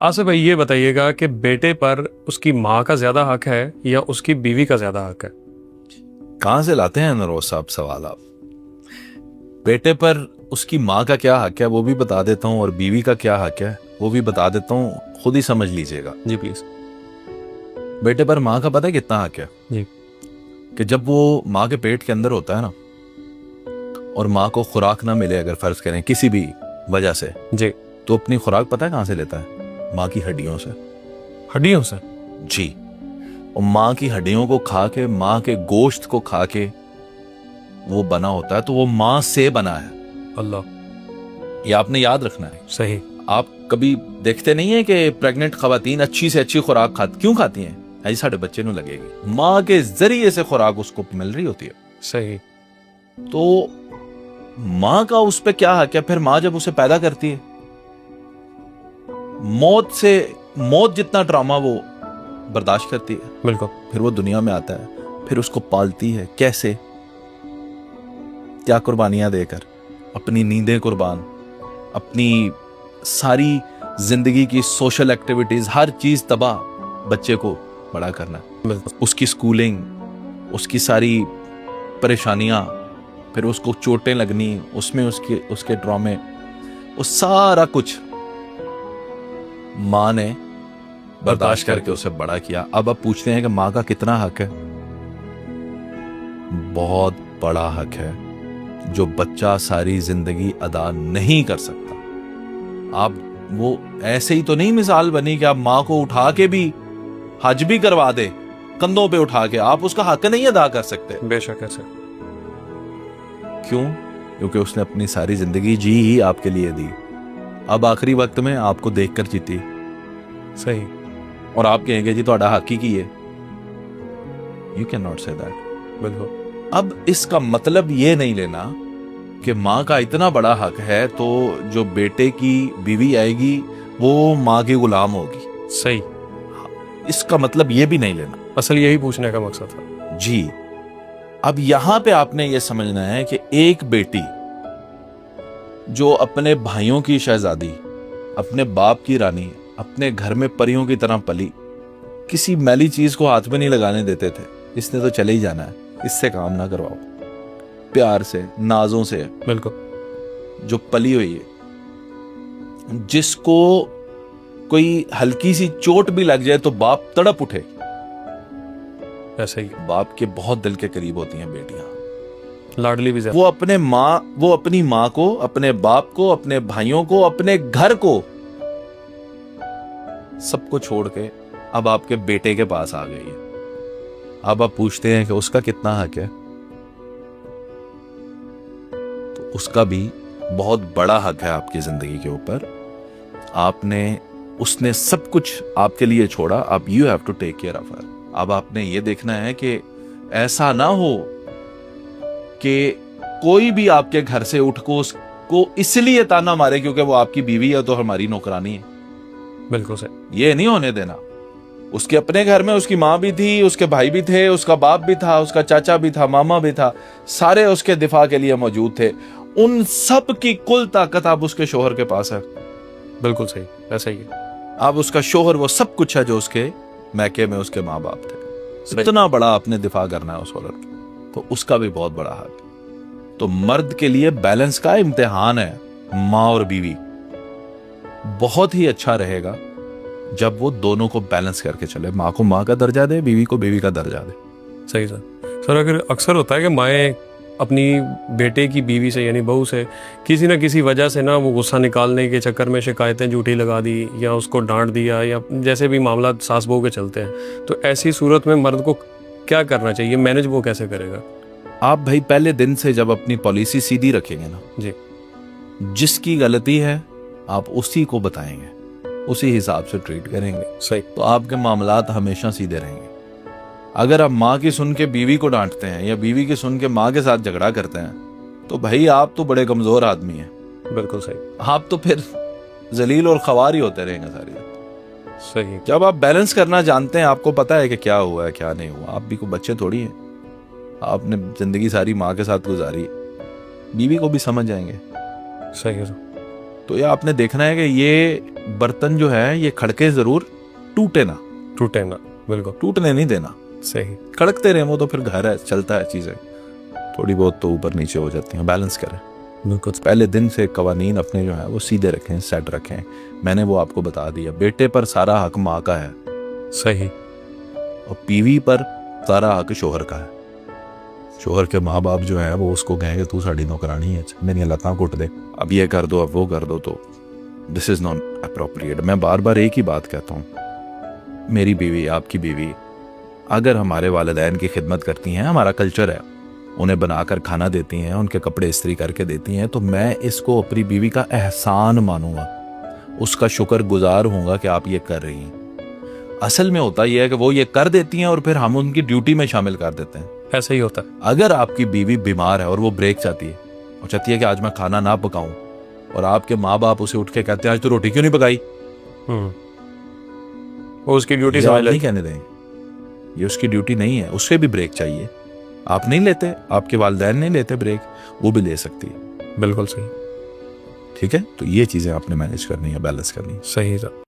आसिफ भाई ये बताइएगा कि बेटे पर उसकी माँ का ज्यादा हक है या उसकी बीवी का ज्यादा हक है? कहां से लाते हैं नरोज साहब सवाल आप? बेटे पर उसकी माँ का क्या हक है वो भी बता देता हूँ, और बीवी का क्या हक है वो भी बता देता हूँ, खुद ही समझ लीजिएगा। जी प्लीज। बेटे पर माँ का पता है कितना हक है? जी। कि जब वो माँ के पेट के अंदर होता है ना, और माँ को खुराक ना मिले, अगर फर्ज करें किसी भी वजह से, जी। तो अपनी खुराक पता है कहां से लेता है? माँ की हड्डियों से। हड्डियों से? जी। और माँ की हड्डियों को खा के, माँ के गोश्त को खा के वो बना होता है, तो वो माँ से बना है। अल्लाह। ये आपने याद रखना है। सही। आप कभी देखते नहीं है कि प्रेग्नेंट खवातीन अच्छी से अच्छी खुराक क्यों खाती हैं? ऐसी साढ़े बच्चे ਨੂੰ लगेगी, माँ के जरिए से खुराक उसको मिल रही होती है। सही। तो माँ का उस पे क्या हक है? फिर माँ जब उसे पैदा करती है, मौत जितना ड्रामा वो बर्दाश्त करती है, बिल्कुल। फिर वो दुनिया में आता है, फिर उसको पालती है। कैसे? क्या कुर्बानियां देकर, अपनी नींदें कुर्बान, अपनी सारी जिंदगी की सोशल एक्टिविटीज, हर चीज तबाह, बच्चे को बड़ा करना। उसकी स्कूलिंग, उसकी सारी परेशानियां, फिर उसको चोटें लगनी, उसमें उसके ड्रामे, वो सारा कुछ माँ ने बर्दाश्त करके उसे बड़ा किया। अब आप पूछते हैं कि माँ का कितना हक है? बहुत बड़ा हक है, जो बच्चा सारी जिंदगी अदा नहीं कर सकता। आप वो ऐसे ही तो नहीं मिसाल बनी कि आप माँ को उठा के भी हज भी करवा दे, कंधों पे उठा के, आप उसका हक नहीं अदा कर सकते। बेशक ऐसे। क्यों? क्योंकि उसने अपनी सारी जिंदगी जी ही आपके लिए दी, अब आखिरी वक्त में आपको देखकर जीती। सही। और आप कहेंगे जी तो हक ही की है। You can not say that. बिल्कुल। अब इसका मतलब ये नहीं लेना कि माँ का इतना बड़ा हक है तो जो बेटे की बीवी आएगी वो माँ की गुलाम होगी। सही। इसका मतलब ये भी नहीं लेना। असल यही पूछने का मकसद था जी। अब यहां पे आपने ये समझना है कि एक बेटी जो अपने भाइयों की शहजादी, अपने बाप की रानी, अपने घर में परियों की तरह पली, किसी मैली चीज को हाथ में नहीं लगाने देते थे, इसने तो चले ही जाना है, इससे काम ना करवाओ, प्यार से, नाजों से। बिल्कुल। जो पली हुई है, जिसको कोई हल्की सी चोट भी लग जाए तो बाप तड़प उठे, ऐसे ही बाप के बहुत दिल के करीब होती हैं बेटियां। लाडली भी ज्यादा। वो अपनी माँ को, अपने बाप को, अपने भाइयों को, अपने घर को, सबको छोड़ के अब आपके बेटे के पास आ गई है। अब आप पूछते हैं कि उसका कितना हक है? तो उसका भी बहुत बड़ा हक है आपकी जिंदगी के ऊपर। उसने सब कुछ आपके लिए छोड़ा। अब you have to take care of her. अब आपने ये देखना है कि ऐसा ना हो कि कोई भी आपके घर से उठ को उसको इसलिए ताना मारे क्योंकि वो आपकी बीवी है तो हमारी नौकरानी है। बिल्कुल सही। ये नहीं होने देना। उसके अपने घर में उसकी माँ भी थी, उसके भाई भी थे, उसका बाप भी था, उसका चाचा भी था, मामा भी था, सारे उसके दिफा के लिए मौजूद थे। उन सब की कुल ताकत अब उसके शोहर के पास है। बिल्कुल सही, ऐसा ही है। अब उसका शोहर वो सब कुछ है जो उसके मैके में उसके माँ बाप थे। इतना बड़ा आपने दिफा करना है उस औरत की, तो उसका भी बहुत बड़ा हक है। तो मर्द के लिए बैलेंस का इम्तिहान है माँ और बीवी। बहुत ही अच्छा रहेगा जब वो दोनों को बैलेंस करके चले, माँ को माँ का दर्जा दे, बीवी को बीवी का दर्जा दे। सही सर। अगर अक्सर होता है कि माएँ अपनी बेटे की बीवी से यानी बहू से किसी ना किसी वजह से ना वो गुस्सा निकालने के चक्कर में शिकायतें झूठी लगा दी या उसको डांट दिया या जैसे भी मामला सास बहू के चलते हैं, तो ऐसी सूरत में मर्द को क्या करना चाहिए? मैनेज वो कैसे करेगा? आप भाई पहले दिन से जब अपनी पॉलिसी सीधी रखेंगे ना जी, जिसकी गलती है आप उसी को बताएंगे, उसी हिसाब से ट्रीट करेंगे, सही, तो आपके मामलात हमेशा सीधे रहेंगे। अगर आप माँ की सुन के बीवी को डांटते हैं या बीवी की सुन के माँ के साथ झगड़ा करते हैं, तो भाई आप तो बड़े कमजोर आदमी हैं। बिल्कुल सही। आप तो फिर जलील और खवार ही होते रहेंगे सारी। सही। जब आप बैलेंस करना जानते हैं, आपको पता है कि क्या हुआ है क्या नहीं हुआ। आप भी कोई बच्चे थोड़ी हैं, आपने जिंदगी सारी माँ के साथ गुजारी, बीवी को भी समझ जाएंगे। सही है। तो ये आपने देखना है कि ये बर्तन जो है ये खड़के जरूर, टूटे ना, बिल्कुल टूटने नहीं देना। सही। खड़कते रहे वो तो फिर घर है, चलता है, चीजें थोड़ी बहुत तो ऊपर नीचे हो जाती हैं, बैलेंस करें। बिल्कुल पहले दिन से कवानीन अपने जो है वो सीधे रखें, सेट रखें। मैंने वो आपको बता दिया, बेटे पर सारा हक माँ का है सही, और बीवी पर सारा हक शोहर का है। शोहर के माँ बाप जो है वो उसको कहेंगे तू साड़ी नौकरानी है, मेरी लतां कुट दे, अब ये कर दो, अब वो कर दो, तो दिस इज नॉट अप्रोप्रिएट। मैं बार बार एक ही बात कहता हूँ, मेरी बीवी, आपकी बीवी अगर हमारे वालिदैन की खिदमत करती हैं, हमारा कल्चर है, उन्हें बनाकर खाना देती हैं, उनके कपड़े इस्त्री करके देती हैं, तो मैं इसको अपनी बीवी का एहसान मानूंगा, उसका शुक्रगुजार होऊंगा कि आप ये कर रही हैं। असल में होता यह है कि वो ये कर देती हैं और फिर हम उनकी ड्यूटी में शामिल कर देते हैं। ऐसा ही होता है। अगर आपकी बीवी बीमार है और वो ब्रेक चाहती है और चाहती है कि आज मैं खाना ना पकाऊं, और आपके माँ बाप उसे उठ के कहते हैं आज तो रोटी क्यों नहीं पकाई, वो उसकी ड्यूटी ये समझ आप नहीं लेते। कहने देंगे, ये उसकी ड्यूटी नहीं है, उससे भी ब्रेक चाहिए। आप नहीं लेते, आपके वालिदैन नहीं लेते ब्रेक, वो भी ले सकती है। बिल्कुल सही, ठीक है, तो ये चीजें आपने मैनेज करनी है, बैलेंस करनी है। सही था।